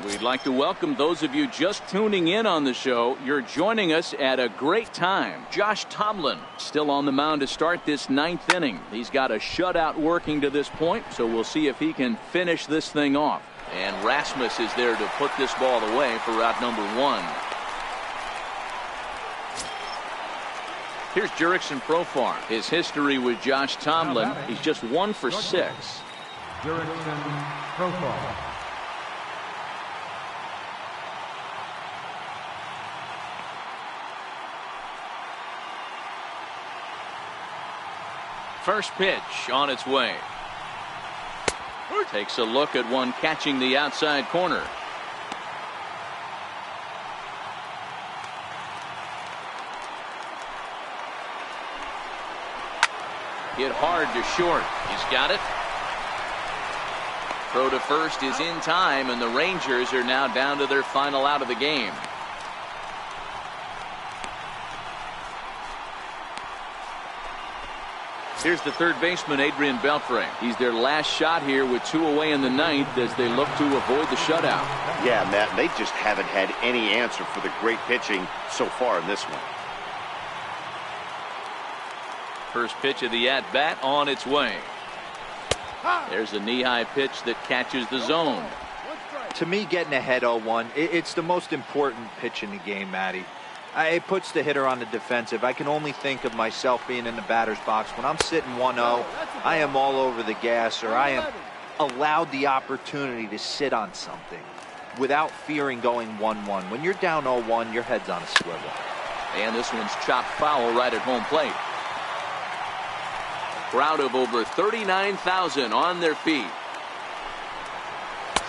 We'd like to welcome those of you just tuning in on the show. You're joining us at a great time. Josh Tomlin still on the mound to start this ninth inning. He's got a shutout working to this point, so we'll see if he can finish this thing off. And Rasmus is there to put this ball away for route number 1. Here's Jurickson Profar. His history with Josh Tomlin, he's just 1 for 6. Jurickson Profar. First pitch on its way. Takes a look at one catching the outside corner. Hit hard to short. He's got it. Throw to first is in time, and the Rangers are now down to their final out of the game. Here's the third baseman, Adrian Beltre. He's their last shot here with 2 away in the ninth as they look to avoid the shutout. Yeah, Matt, they just haven't had any answer for the great pitching so far in this one. First pitch of the at-bat on its way. There's a knee-high pitch that catches the zone. To me, getting ahead 0-1, it's the most important pitch in the game, Matty. It puts the hitter on the defensive. I can only think of myself being in the batter's box. When I'm sitting 1-0, I am all over the gas, or I am allowed the opportunity to sit on something without fearing going 1-1. When you're down 0-1, your head's on a swivel. And this one's chopped foul right at home plate. Crowd of over 39,000 on their feet.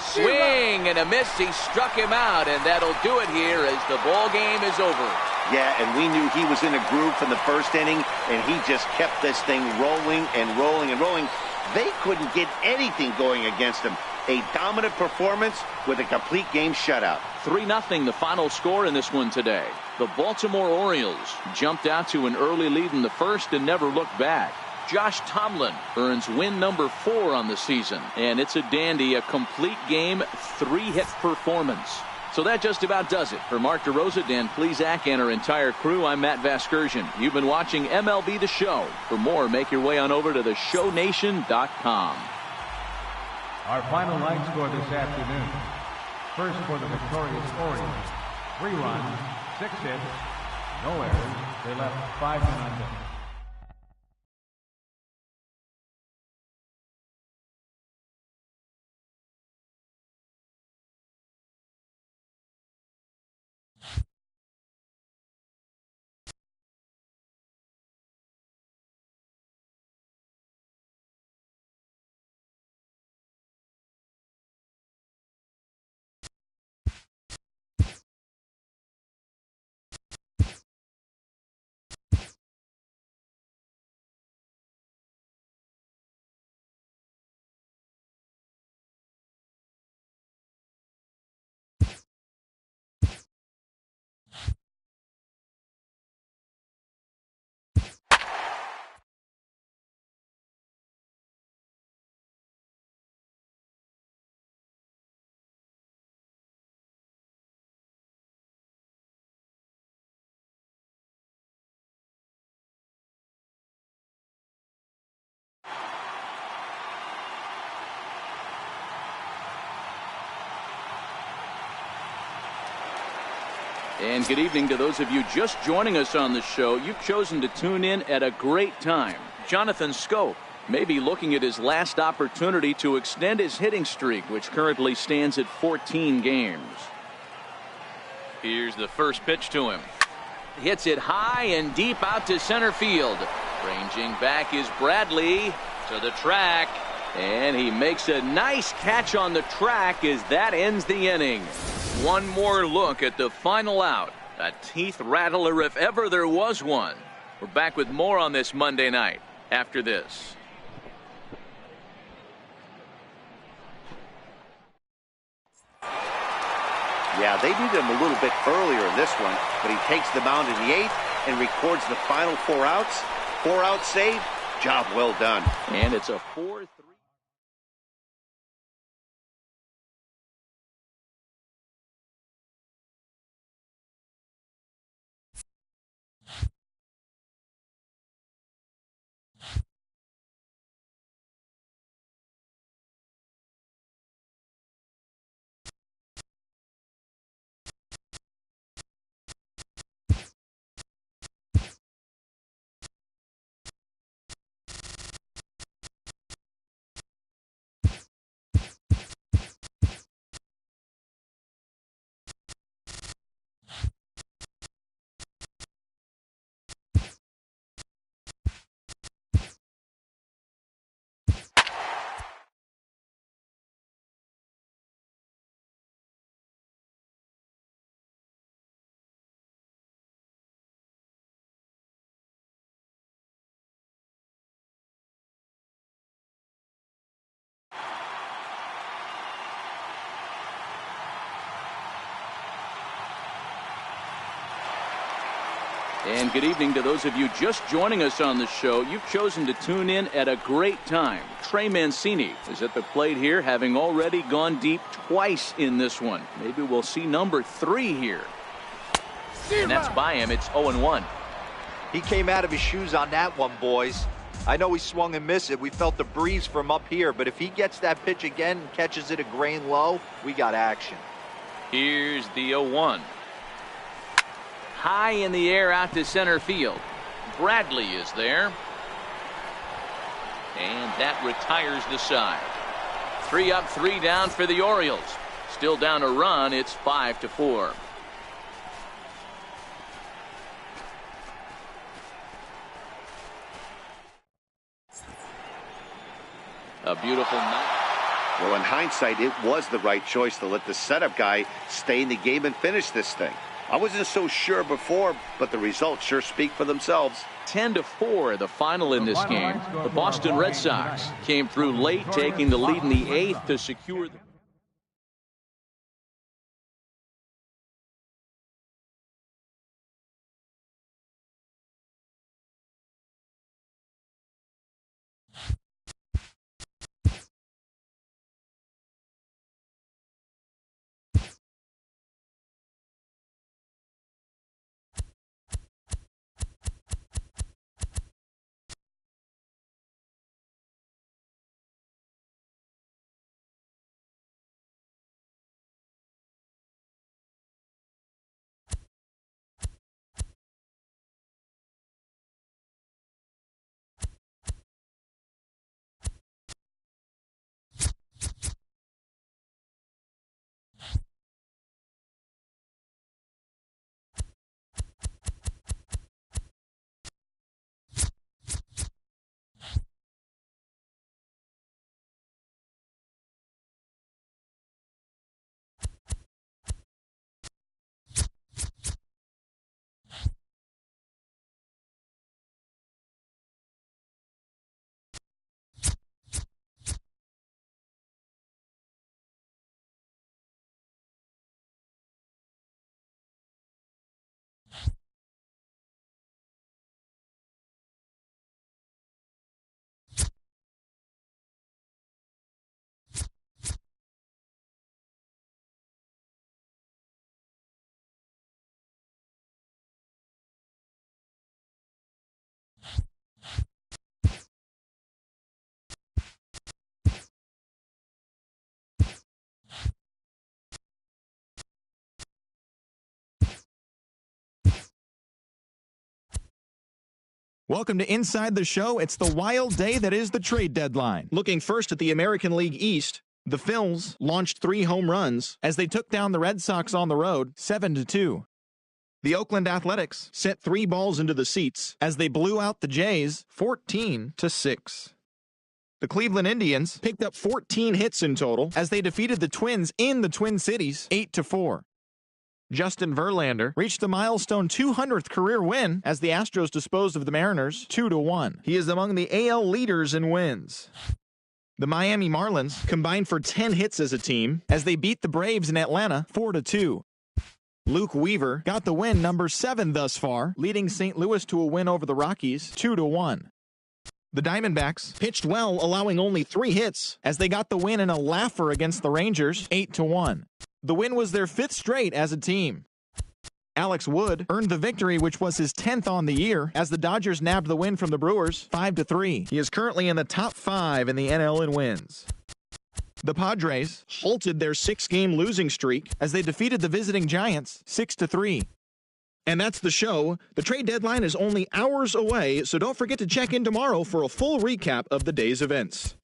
Swing and a miss. He struck him out, and that'll do it here as the ball game is over. Yeah, and we knew he was in a groove from the first inning, and he just kept this thing rolling and rolling and rolling. They couldn't get anything going against him. A dominant performance with a complete game shutout. 3-0 the final score in this one today. The Baltimore Orioles jumped out to an early lead in the first and never looked back. Josh Tomlin earns win number 4 on the season, and it's a dandy, a complete game, 3-hit performance. So that just about does it. For Mark DeRosa, Dan Plesac, and our entire crew, I'm Matt Vasgersian. You've been watching MLB The Show. For more, make your way on over to theshownation.com. Our final line score this afternoon. First for the victorious Orioles. 3 runs, 6 hits, no errors. They left 5-0. And good evening to those of you just joining us on the show. You've chosen to tune in at a great time. Jonathan Schoop may be looking at his last opportunity to extend his hitting streak, which currently stands at 14 games. Here's the first pitch to him. Hits it high and deep out to center field. Ranging back is Bradley to the track. And he makes a nice catch on the track as that ends the inning. One more look at the final out. A teeth rattler if ever there was one. We're back with more on this Monday night after this. Yeah, they needed him a little bit earlier in this one, but he takes the mound in the 8th and records the final 4 outs. 4 out save. Job well done. And it's a 4-3. And good evening to those of you just joining us on the show. You've chosen to tune in at a great time. Trey Mancini is at the plate here, having already gone deep twice in this one. Maybe we'll see number 3 here. And that's by him. It's 0-1. He came out of his shoes on that one, boys. I know he swung and missed it. We felt the breeze from up here, but if he gets that pitch again and catches it a grain low, we got action. Here's the 0-1. High in the air out to center field. Bradley is there. And that retires the side. 3 up, 3 down for the Orioles. Still down a run. It's 5-4. A beautiful night. Well, in hindsight, it was the right choice to let the setup guy stay in the game and finish this thing. I wasn't so sure before, but the results sure speak for themselves. 10-4, the final in this game. The Boston Red Sox came through late, taking the lead in the 8th to secure the Welcome to Inside the Show. It's the wild day that is the trade deadline. Looking first at the American League East, the Phils launched 3 home runs as they took down the Red Sox on the road 7-2. The Oakland Athletics sent 3 balls into the seats as they blew out the Jays 14-6. The Cleveland Indians picked up 14 hits in total as they defeated the Twins in the Twin Cities 8-4. Justin Verlander reached the milestone 200th career win as the Astros disposed of the Mariners 2-1. He is among the AL leaders in wins. The Miami Marlins combined for 10 hits as a team as they beat the Braves in Atlanta 4-2. Luke Weaver got the win number 7 thus far, leading St. Louis to a win over the Rockies 2-1. The Diamondbacks pitched well, allowing only 3 hits as they got the win in a laugher against the Rangers 8-1. The win was their 5th straight as a team. Alex Wood earned the victory, which was his 10th on the year, as the Dodgers nabbed the win from the Brewers 5-3. He is currently in the top 5 in the NL in wins. The Padres halted their 6-game losing streak as they defeated the visiting Giants 6-3. And that's the show. The trade deadline is only hours away, so don't forget to check in tomorrow for a full recap of the day's events.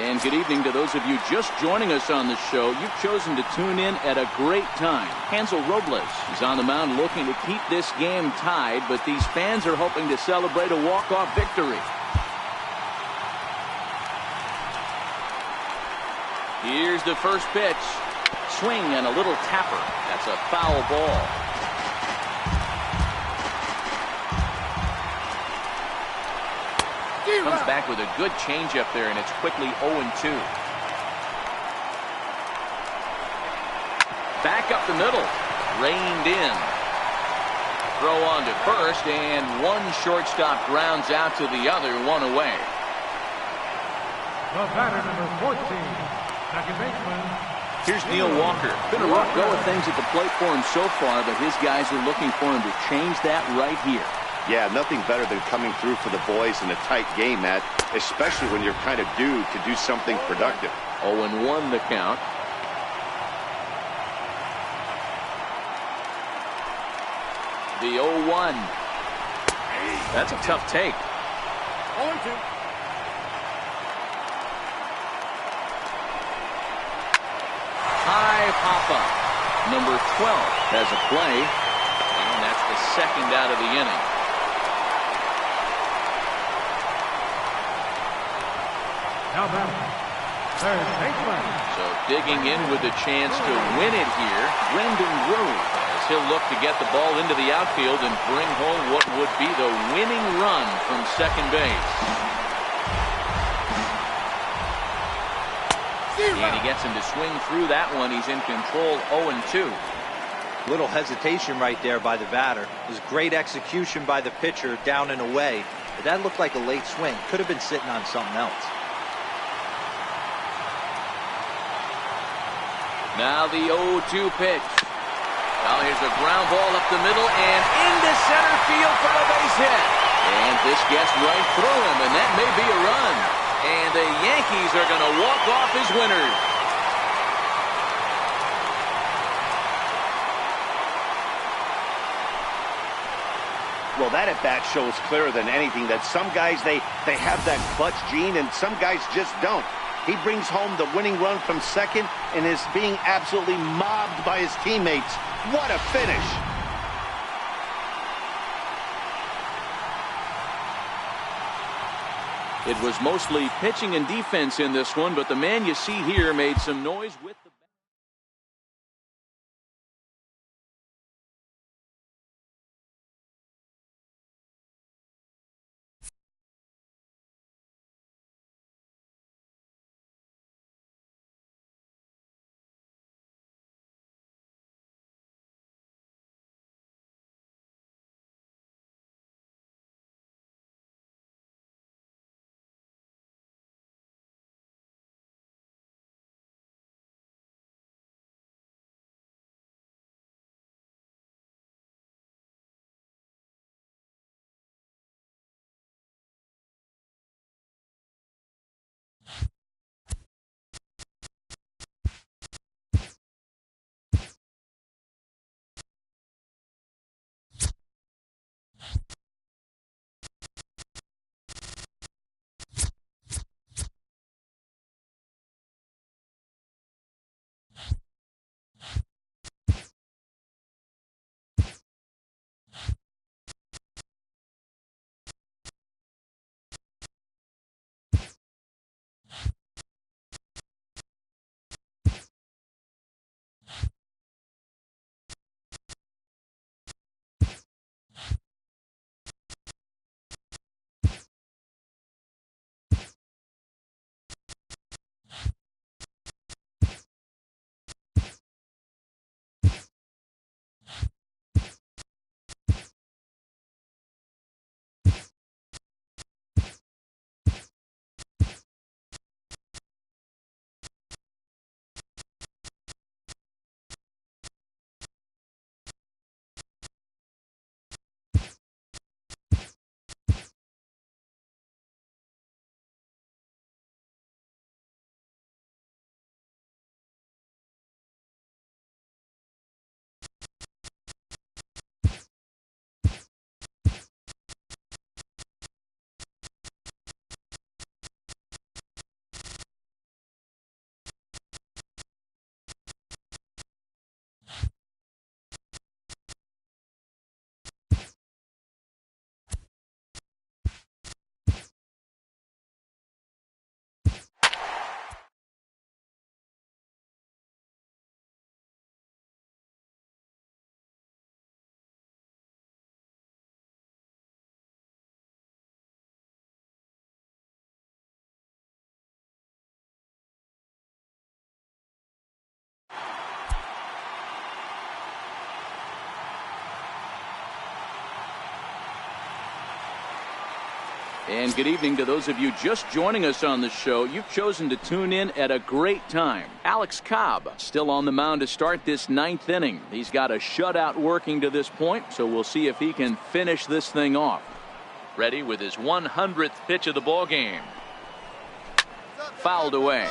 And good evening to those of you just joining us on the show. You've chosen to tune in at a great time. Hansel Robles is on the mound looking to keep this game tied, but these fans are hoping to celebrate a walk-off victory. Here's the first pitch. Swing and a little tapper. That's a foul ball. Comes back with a good changeup there, and it's quickly 0-2. Back up the middle. Reined in. Throw on to first, and one shortstop grounds out to the other, one away. The batter, number 14, second baseman. Here's Neil Walker. Been a rough go of things at the plate for him so far, but his guys are looking for him to change that right here. Yeah, nothing better than coming through for the boys in a tight game, Matt, especially when you're kind of due to do something productive. 0-1 the count. The 0-1. That's a tough take. 0-2. High pop-up. Number 12 has a play, and that's the second out of the inning. Now batter, third baseman. So digging in with a chance to win it here, Brendan Rowe, as he'll look to get the ball into the outfield and bring home what would be the winning run from second base. And he gets him to swing through that one. He's in control, 0-2. Little hesitation right there by the batter. It was great execution by the pitcher down and away. But that looked like a late swing. Could have been sitting on something else. Now the 0-2 pitch. Well, here's a ground ball up the middle and into center field for a base hit. And this gets right through him, and that may be a run. And the Yankees are going to walk off as winners. Well, that at-bat shows clearer than anything that some guys, they have that clutch gene, and some guys just don't. He brings home the winning run from second and is being absolutely mobbed by his teammates. What a finish! It was mostly pitching and defense in this one, but the man you see here made some noise with the And good evening to those of you just joining us on the show. You've chosen to tune in at a great time. Alex Cobb still on the mound to start this ninth inning. He's got a shutout working to this point, so we'll see if he can finish this thing off. Ready with his 100th pitch of the ball game. Fouled away.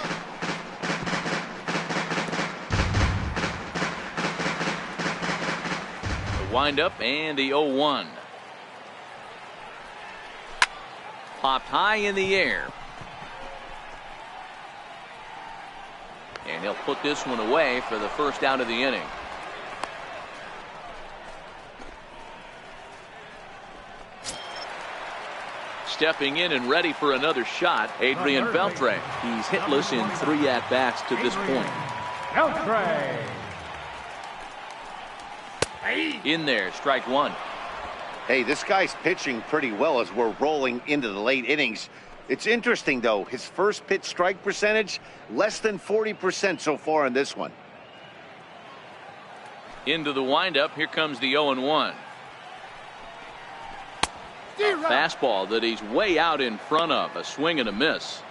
The windup and the 0-1. Popped high in the air. And he'll put this one away for the first out of the inning. Stepping in and ready for another shot, Adrian Beltre. He's hitless in 3 at-bats to this point. Beltre. In there, strike one. Hey, this guy's pitching pretty well as we're rolling into the late innings. It's interesting, though. His first pitch strike percentage, less than 40% so far in this one. Into the windup. Here comes the 0-1. Fastball that he's way out in front of. A swing and a miss.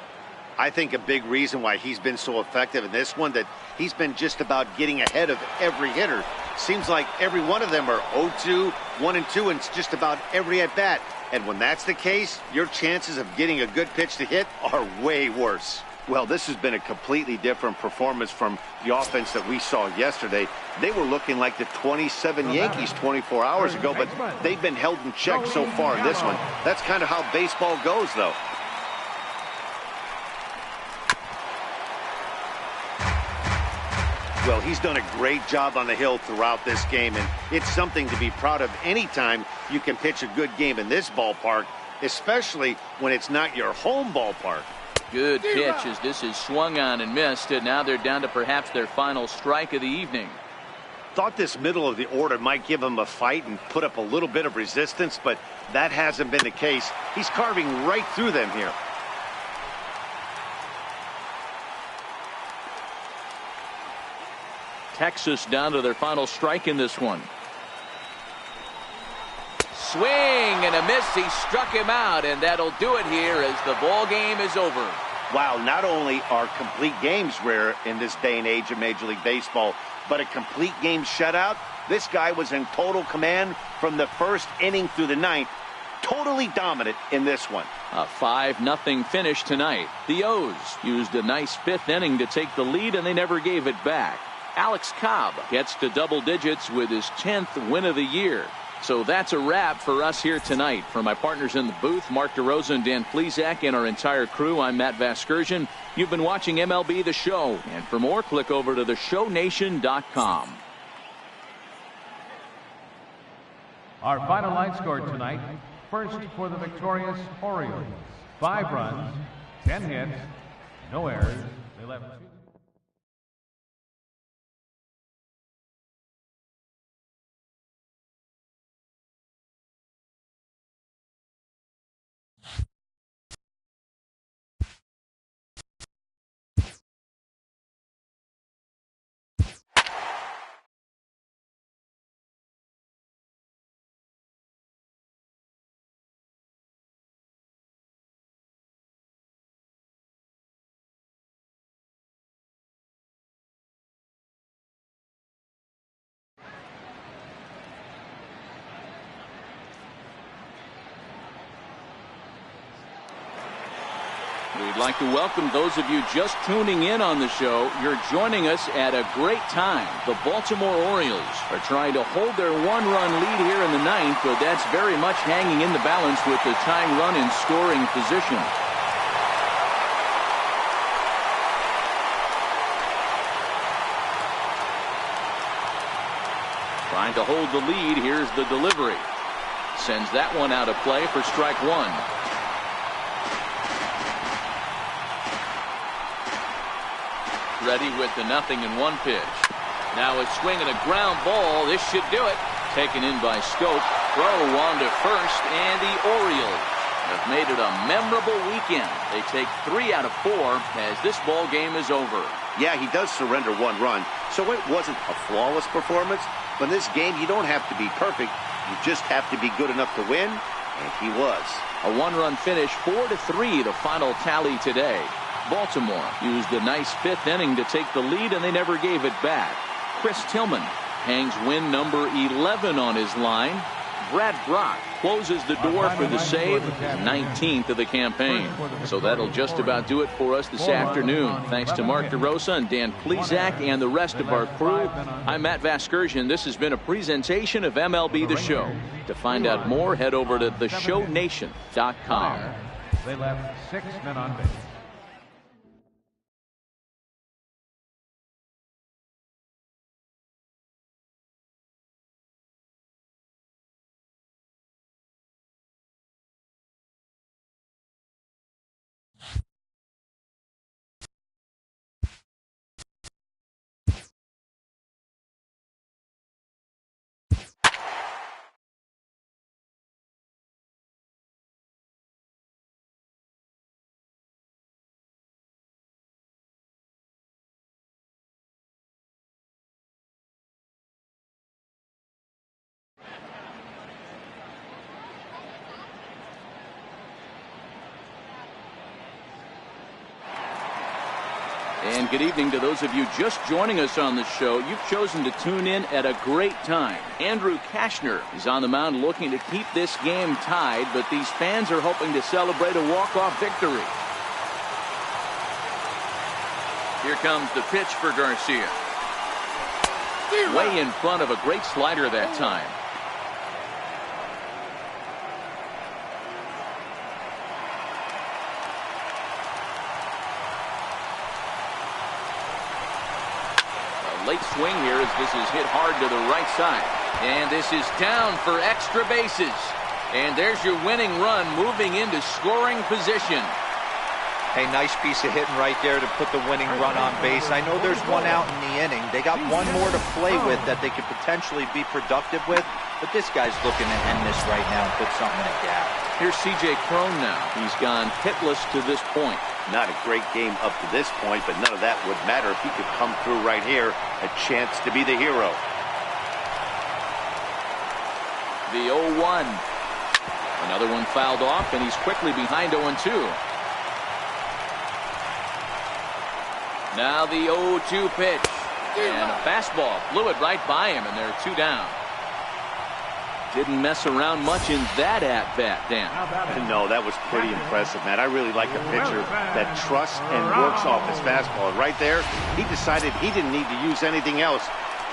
I think a big reason why he's been so effective in this one, that he's been just about getting ahead of every hitter. Seems like every one of them are 0-2, 1-2, and it's just about every at-bat. And when that's the case, your chances of getting a good pitch to hit are way worse. Well, this has been a completely different performance from the offense that we saw yesterday. They were looking like the 27 Yankees 24 hours ago, but they've been held in check so far in this one. That's kind of how baseball goes, though. Well, he's done a great job on the hill throughout this game, and it's something to be proud of anytime you can pitch a good game in this ballpark, especially when it's not your home ballpark. Good pitch as this is swung on and missed, and now they're down to perhaps their final strike of the evening. Thought this middle of the order might give him a fight and put up a little bit of resistance, but that hasn't been the case. He's carving right through them here. Texas down to their final strike in this one. Swing and a miss. He struck him out, and that'll do it here as the ball game is over. Wow, not only are complete games rare in this day and age of Major League Baseball, but a complete game shutout. This guy was in total command from the first inning through the ninth. Totally dominant in this one. A 5-0 finish tonight. The O's used a nice 5th inning to take the lead, and they never gave it back. Alex Cobb gets to double digits with his 10th win of the year. So that's a wrap for us here tonight. For my partners in the booth, Mark DeRosa and Dan Plesac, and our entire crew, I'm Matt Vasgersian. You've been watching MLB The Show. And for more, click over to theshownation.com. Our final line score tonight. First for the victorious Orioles. 5 runs, 10 hits, no errors. They left 2. We'd like to welcome those of you just tuning in on the show. You're joining us at a great time. The Baltimore Orioles are trying to hold their 1-run lead here in the ninth, but that's very much hanging in the balance with the tying run in scoring position. Trying to hold the lead. Here's the delivery. Sends that one out of play for strike one. Ready with the 0-1 pitch. Now a swing and a ground ball. This should do it. Taken in by Scope. Throw on to first, and the Orioles have made it a memorable weekend. They take 3 out of 4 as this ball game is over. Yeah, he does surrender 1 run, so it wasn't a flawless performance. But in this game, you don't have to be perfect. You just have to be good enough to win, And he was. A one-run finish, 4-3, the final tally today. Baltimore used a nice fifth inning to take the lead, and they never gave it back. Chris Tillman hangs win number 11 on his line. Brad Brock closes the door for the save, 19th of the campaign. So that'll just about do it for us this afternoon. Thanks to Mark DeRosa and Dan Plesac and the rest of our crew. I'm Matt Vasgersian. This has been a presentation of MLB The Show. To find out more, head over to theshownation.com. They left 6 men on base. And good evening to those of you just joining us on the show. You've chosen to tune in at a great time. Andrew Kashner is on the mound looking to keep this game tied, but these fans are hoping to celebrate a walk-off victory. Here comes the pitch for Garcia. Way in front of a great slider that time. Late swing here as this is hit hard to the right side. And this is down for extra bases. And there's your winning run moving into scoring position. Hey, nice piece of hitting right there to put the winning run on base. I know there's one out in the inning. They got one more to play with that they could potentially be productive with. But this guy's looking to end this right now and put something in a gap. Here's C.J. Cron now. He's gone hitless to this point. Not a great game up to this point, but none of that would matter if he could come through right here. A chance to be the hero. The 0-1. Another one fouled off, and he's quickly behind 0-2. Now the 0-2 pitch. And a fastball blew it right by him, and they're 2 down. Didn't mess around much in that at-bat, Dan. No, that was pretty impressive, man. I really like a pitcher that trusts and works off his fastball. Right there, he decided he didn't need to use anything else.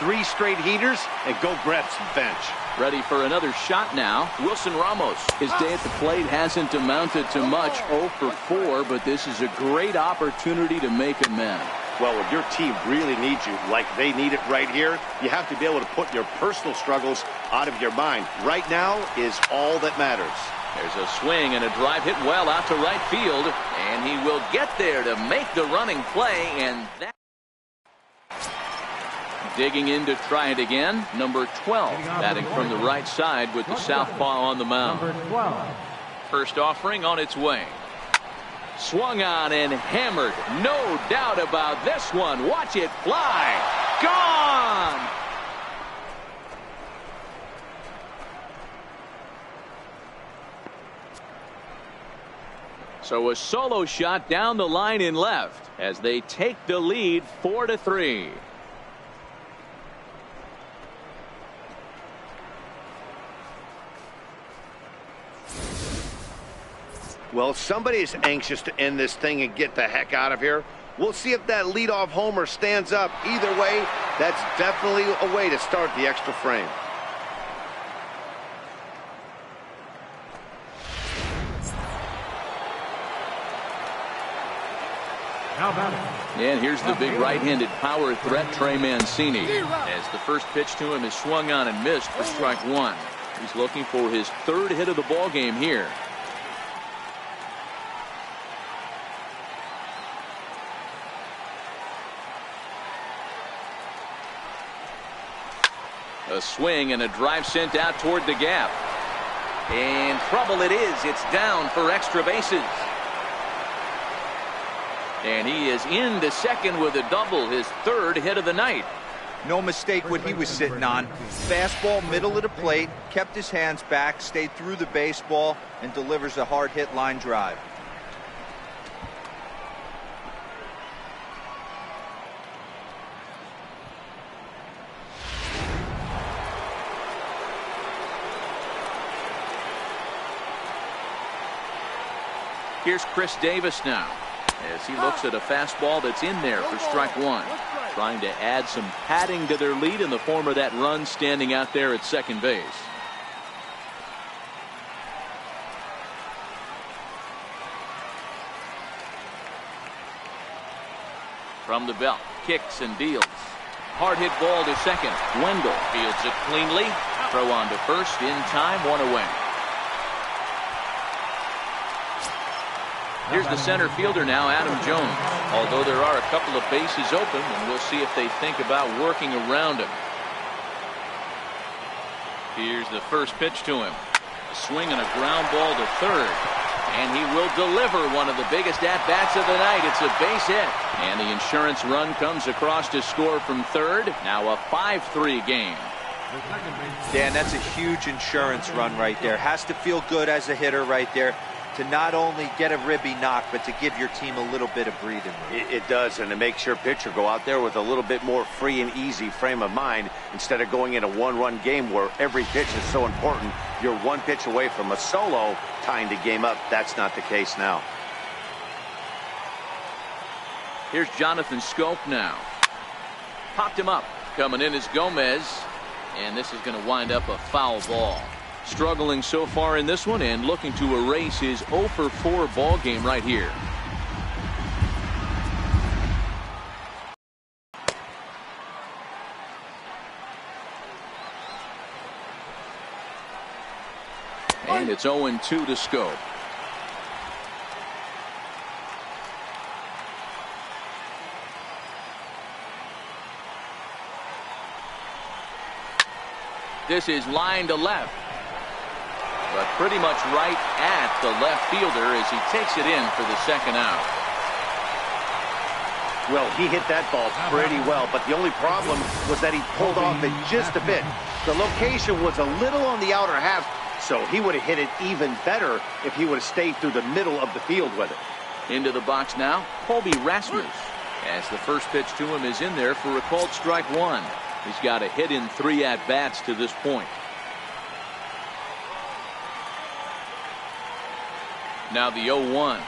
3 straight heaters and go grab some bench. Ready for another shot now. Wilson Ramos. His day at the plate hasn't amounted to much, 0 for 4, but this is a great opportunity to make amends. Well, when your team really needs you, like they need it right here, you have to be able to put your personal struggles out of your mind. Right now is all that matters. There's a swing and a drive hit well out to right field, and he will get there to make the running play, and that. Digging in to try it again, number 12, batting from the right side with the southpaw on the mound. First offering on its way. Swung on and hammered. No doubt about this one. Watch it fly. Gone! So a solo shot down the line in left as they take the lead 4-3. Well, somebody is anxious to end this thing and get the heck out of here. We'll see if that leadoff homer stands up. Either way, that's definitely a way to start the extra frame. And here's the big right-handed power threat, Trey Mancini. As the first pitch to him is swung on and missed for strike 1. He's looking for his 3rd hit of the ball game here. A swing and a drive sent out toward the gap. And trouble it is. It's down for extra bases. And he is into second with a double, his 3rd hit of the night. No mistake what he was sitting on. Fastball, middle of the plate, kept his hands back, stayed through the baseball, and delivers a hard hit line drive. Here's Chris Davis now as he looks at a fastball that's in there for strike one. Trying to add some padding to their lead in the form of that run standing out there at second base. From the belt, kicks and deals. Hard hit ball to second. Wendell fields it cleanly. Throw on to first in time, one away. Here's the center fielder now, Adam Jones. Although there are a couple of bases open, and we'll see if they think about working around him. Here's the first pitch to him. A swing and a ground ball to third. And he will deliver one of the biggest at-bats of the night. It's a base hit. And the insurance run comes across to score from third. Now a 5-3 game. Dan, that's a huge insurance run right there. Has to feel good as a hitter right there, to not only get a ribby knock, but to give your team a little bit of breathing room. It does, and it makes your pitcher go out there with a little bit more free and easy frame of mind instead of going in a one-run game where every pitch is so important. You're one pitch away from a solo tying the game up. That's not the case now. Here's Jonathan Scope now. Popped him up. Coming in is Gomez, and this is going to wind up a foul ball. Struggling so far in this one and looking to erase his 0 for 4 ball game right here. And it's 0-2 to Scope. This is line to left. But pretty much right at the left fielder as he takes it in for the second out. Well, he hit that ball pretty well, but the only problem was that he pulled off it just a bit. The location was a little on the outer half, so he would have hit it even better if he would have stayed through the middle of the field with it. Into the box now, Colby Rasmus, as the first pitch to him is in there for a called strike one. He's got a hit in 3 at-bats to this point. Now the 0-1.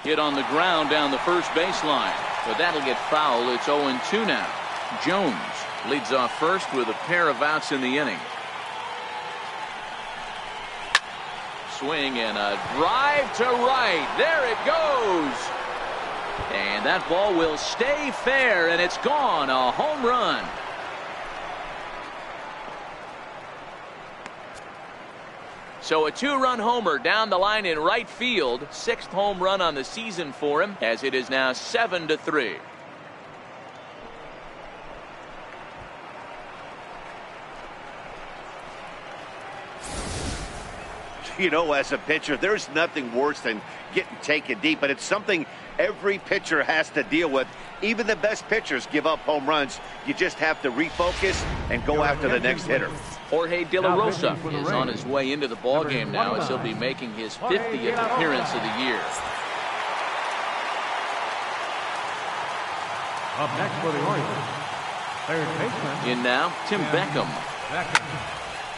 Hit on the ground down the first baseline, but that'll get foul. It's 0-2 now. Jones leads off first with a pair of outs in the inning. Swing and a drive to right. There it goes. And that ball will stay fair, and it's gone. A home run. So a 2-run homer down the line in right field. 6th home run on the season for him, as it is now 7-3. You know, as a pitcher, there's nothing worse than getting taken deep, but it's something every pitcher has to deal with. Even the best pitchers give up home runs. You just have to refocus and go after the next hitter. Jorge De La Rosa is on his way into the ballgame now as he'll be making his 50th appearance of the year. Up next for the Orioles, third baseman. In now, Tim Beckham.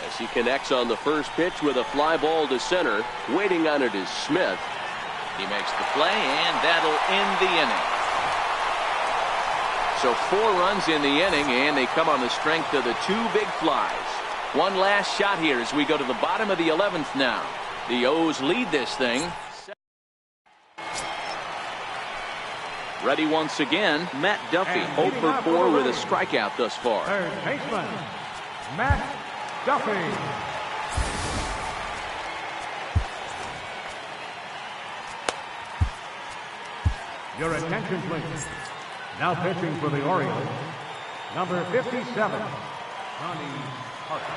As he connects on the first pitch with a fly ball to center. Waiting on it is Smith. He makes the play, and that'll end the inning. So 4 runs in the inning, and they come on the strength of the 2 big flies. One last shot here as we go to the bottom of the 11th now. The O's lead this thing. Ready once again, Matt Duffy, 0 for 4 with a strikeout thus far. Third baseman, Matt Duffy. Your attention, please. Now pitching for the Orioles, number 57, Johnny Parker.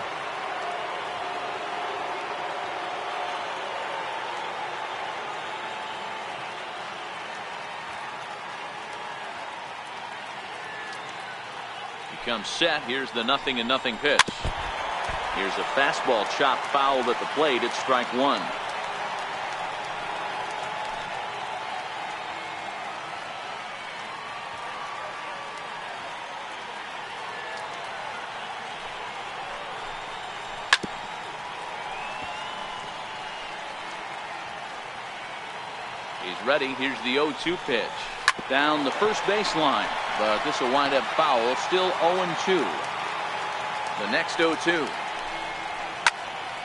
Comes set. Here's the 0-0 pitch. Here's a fastball chop fouled at the plate. It's strike one. He's ready. Here's the 0-2 pitch. Down the first baseline, but this will wind up foul. Still 0-2. The next 0-2.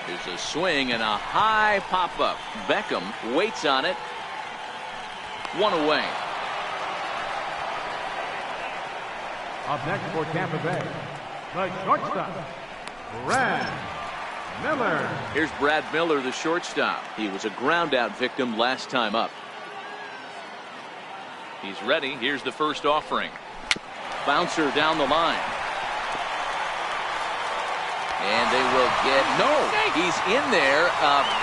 Here's a swing and a high pop-up. Beckham waits on it. One away. Up next for Tampa Bay, the shortstop, Brad Miller. Here's Brad Miller, the shortstop. He was a ground-out victim last time up. He's ready. Here's the first offering. Bouncer down the line. And they will get no. He's in there.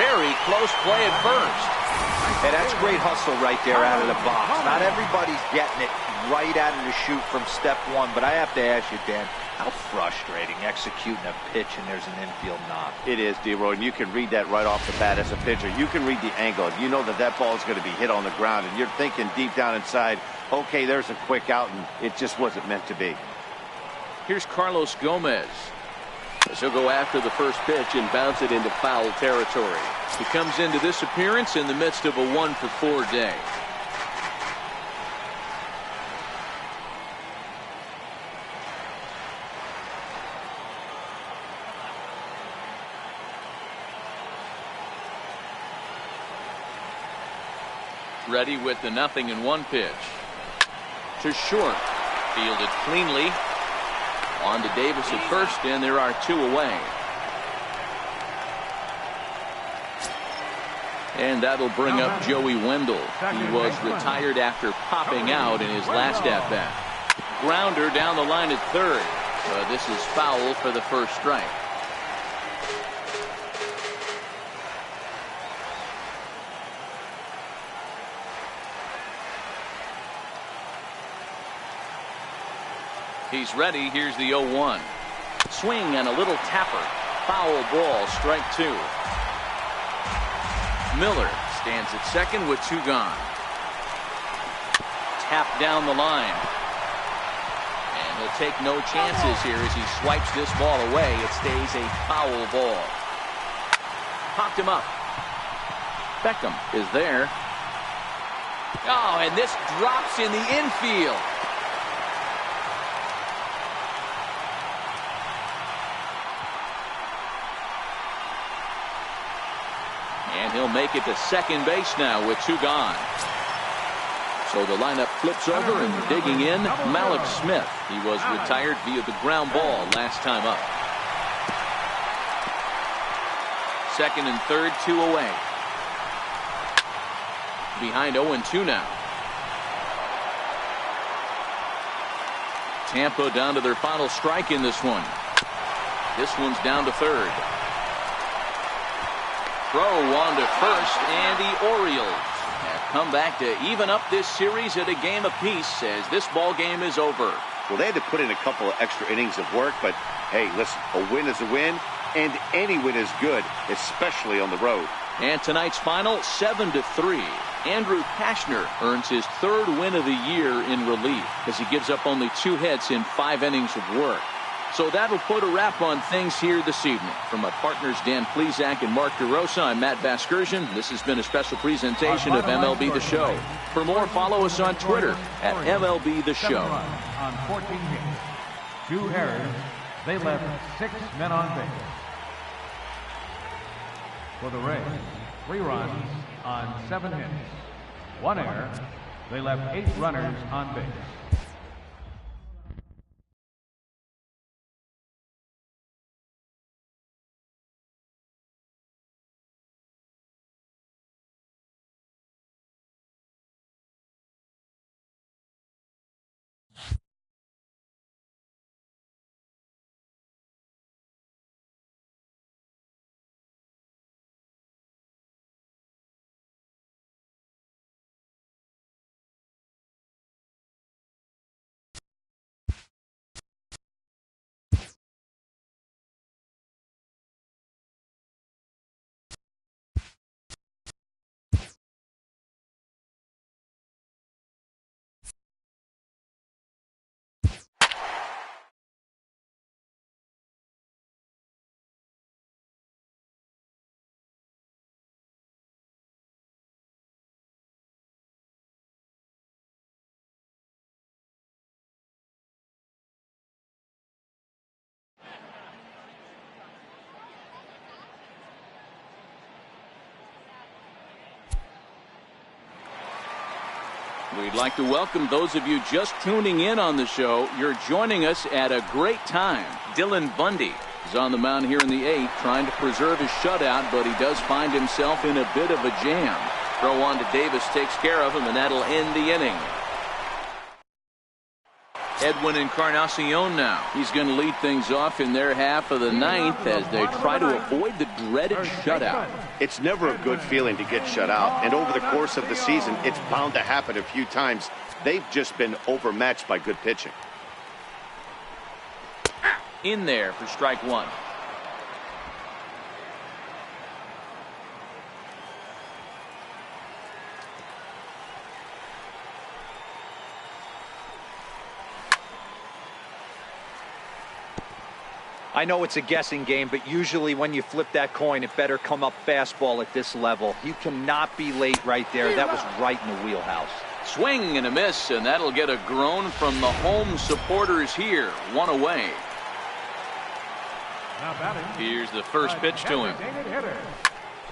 Very close play at first. Hey, that's great hustle right there out of the box. Not everybody's getting it right out of the chute from step one, but I have to ask you, Dan, how frustrating executing a pitch and there's an infield knock. It is, D-Roy, and you can read that right off the bat as a pitcher. You can read the angle. You know that that ball is going to be hit on the ground, and you're thinking deep down inside, okay, there's a quick out, and it just wasn't meant to be. Here's Carlos Gomez. He'll go after the first pitch and bounce it into foul territory. He comes into this appearance in the midst of a 1-for-4 day. Ready with the 0-1 pitch. To short. Fielded cleanly. On to Davis at first, and there are two away. And that'll bring up Joey Wendell. He was retired after popping out in his last at-bat. Grounder down the line at third. This is foul for the first strike. He's ready. Here's the 0-1. Swing and a little tapper. Foul ball, strike two. Miller stands at second with two gone. Tap down the line. And he'll take no chances here as he swipes this ball away. It stays a foul ball. Popped him up. Beckham is there. Oh, and this drops in the infield. And he'll make it to second base now with two gone. So the lineup flips over and digging in, Malik Smith. He was retired via the ground ball last time up. Second and third, two away. Behind 0-2 now. Tampa down to their final strike in this one. This one's down to third. Throw on to first, and the Orioles have come back to even up this series at a game apiece as this ball game is over. Well, they had to put in a couple of extra innings of work, but hey, listen, a win is a win, and any win is good, especially on the road. And tonight's final, 7-3. Andrew Kashner earns his third win of the year in relief as he gives up only 2 hits in 5 innings of work. So that'll put a wrap on things here this evening. From my partners Dan Plesac and Mark DeRosa, I'm Matt Vasgersian. This has been a special presentation of MLB The Show. For more, follow us on Twitter at MLB The Show. On 14 hits, 2 errors, they left 6 men on base. For the Rays, 3 runs on 7 hits, 1 error, they left 8 runners on base. We'd like to welcome those of you just tuning in on the show. You're joining us at a great time. Dylan Bundy is on the mound here in the 8th, trying to preserve his shutout, but he does find himself in a bit of a jam. Throw on to Davis takes care of him, and that'll end the inning. Edwin Encarnacion now. He's going to lead things off in their half of the 9th as they try to avoid the dreaded shutout. It's never a good feeling to get shut out, and over the course of the season, it's bound to happen a few times. They've just been overmatched by good pitching. In there for strike one. I know it's a guessing game, but usually when you flip that coin, it better come up fastball at this level. You cannot be late right there. That was right in the wheelhouse. Swing and a miss, and that'll get a groan from the home supporters here. One away. Here's the first pitch to him.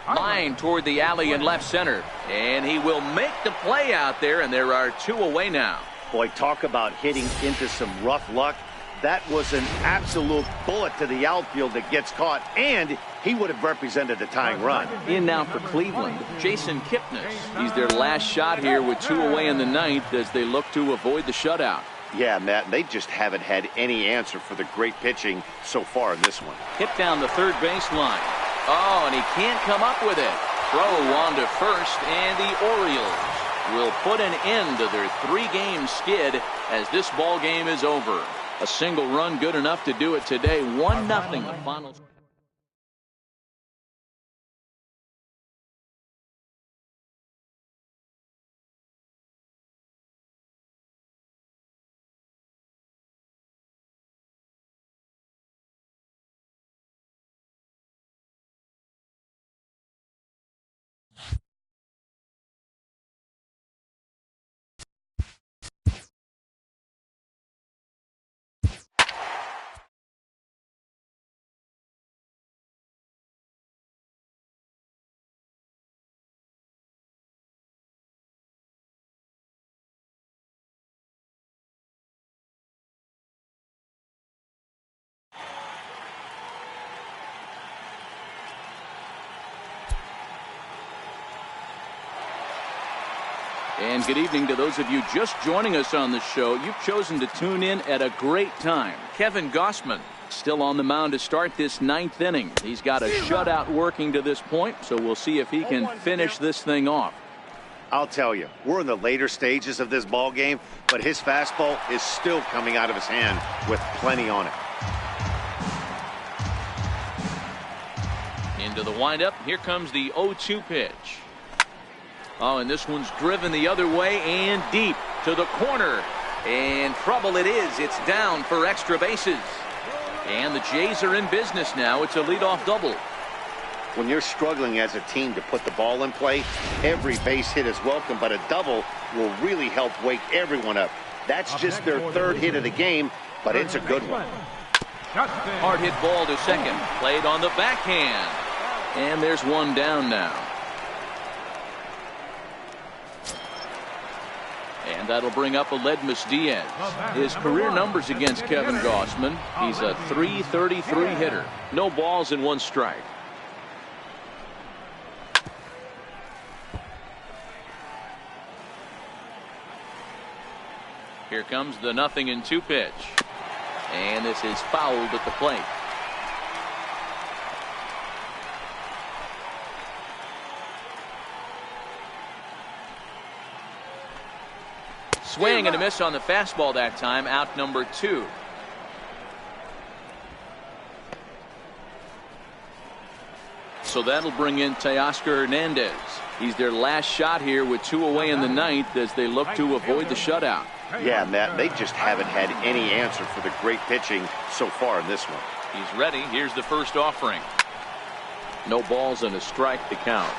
Line toward the alley in left center, and he will make the play out there, and there are 2 away now. Boy, talk about hitting into some rough luck. That was an absolute bullet to the outfield that gets caught, and he would have represented a tying run. In now for Cleveland, Jason Kipnis. He's their last shot here with 2 away in the 9th as they look to avoid the shutout. Yeah, Matt, they just haven't had any answer for the great pitching so far in this one. Hit down the third baseline. Oh, and he can't come up with it. Throw on to first, and the Orioles will put an end to their 3-game skid as this ball game is over. A single run good enough to do it today. 1-0 the final. And good evening to those of you just joining us on the show. You've chosen to tune in at a great time. Kevin Gausman still on the mound to start this 9th inning. He's got a shutout working to this point, so we'll see if he can finish this thing off. I'll tell you, we're in the later stages of this ball game, but his fastball is still coming out of his hand with plenty on it. Into the windup. Here comes the 0-2 pitch. Oh, and this one's driven the other way and deep to the corner. And trouble it is. It's down for extra bases. And the Jays are in business now. It's a leadoff double. When you're struggling as a team to put the ball in play, every base hit is welcome, but a double will really help wake everyone up. That's just their 3rd hit of the game, but it's a good one. Hard hit ball to second. Played on the backhand. And there's one down now. And that'll bring up Aledmus Diaz. His career numbers against Kevin Gausman. He's a .333 hitter. No balls and 1 strike. Here comes the 0-2 pitch. And this is fouled at the plate. Swing and a miss on the fastball that time. Out number 2. So that'll bring in Teoscar Hernandez. He's their last shot here with 2 away in the 9th as they look to avoid the shutout. Yeah, Matt, they just haven't had any answer for the great pitching so far in this one. He's ready. Here's the first offering. No balls and a strike to count.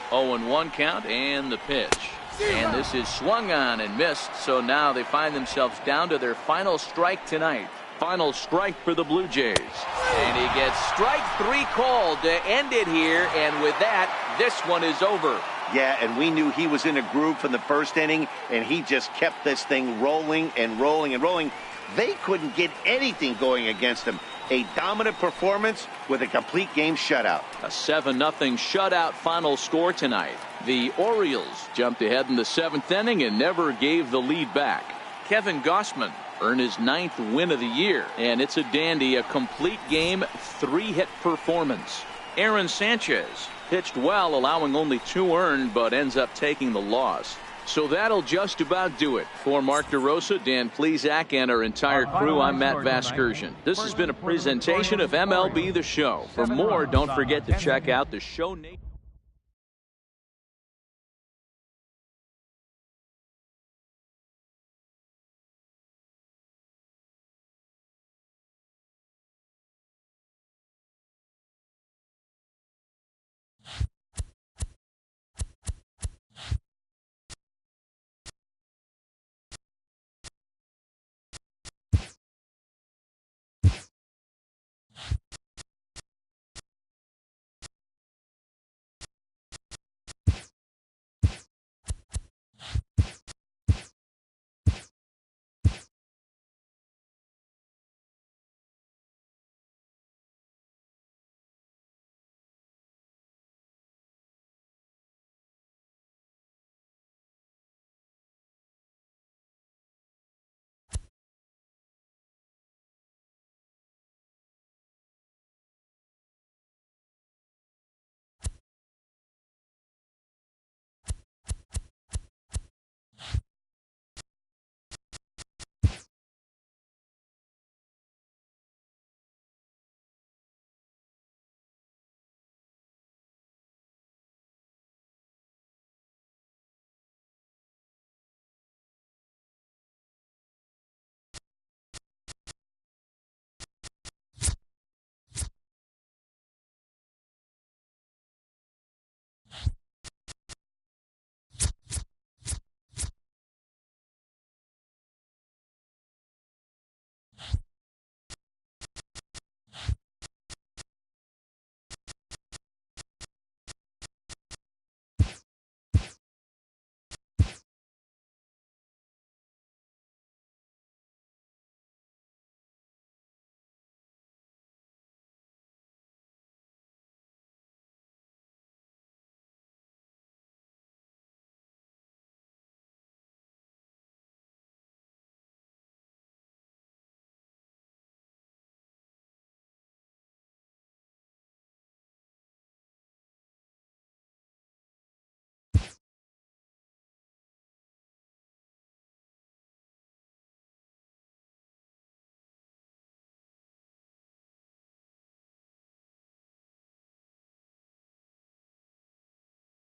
0-1 count and the pitch. And this is swung on and missed, so now they find themselves down to their final strike tonight. Final strike for the Blue Jays. And he gets strike 3 called to end it here. And with that, this one is over. Yeah, and we knew he was in a groove from the first inning, and he just kept this thing rolling and rolling and rolling. They couldn't get anything going against him. A dominant performance with a complete game shutout. A 7-0 shutout final score tonight. The Orioles jumped ahead in the 7th inning and never gave the lead back. Kevin Gausman earned his 9th win of the year, and it's a dandy, a complete game, 3-hit performance. Aaron Sanchez pitched well, allowing only 2 earned, but ends up taking the loss. So that'll just about do it. For Mark DeRosa, Dan Plesac, and our entire crew, I'm Matt Vasgersian. This has been a presentation of MLB The Show. For more, don't forget to check out the Show Nation.